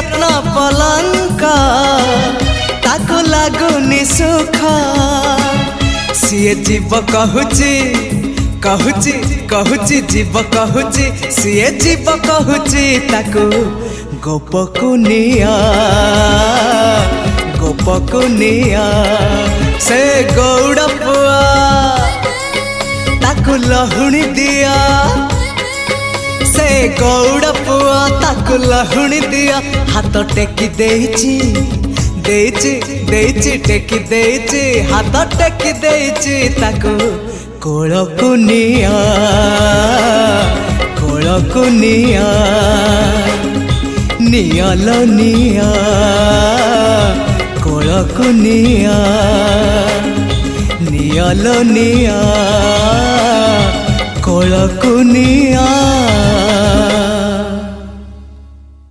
रत्न पलंक ताको लागुनि सुख सीए जीव कहूची कहूची कहूची जीव कहूची सीए जीव कहूची ताको गोपकुनिया गोपकुनिया से गौड़ पुआ ताको लहुणी दिया से गौड़ पुआ ताको लहुणी दिया हाथ टेकी देइची देइची देइची टेकी देइची हाथ टेकी देइची ताको कोलकुनिया कोलकुनिया नियालो निया कोलकुनिया नियालो निया कोलकुनिया।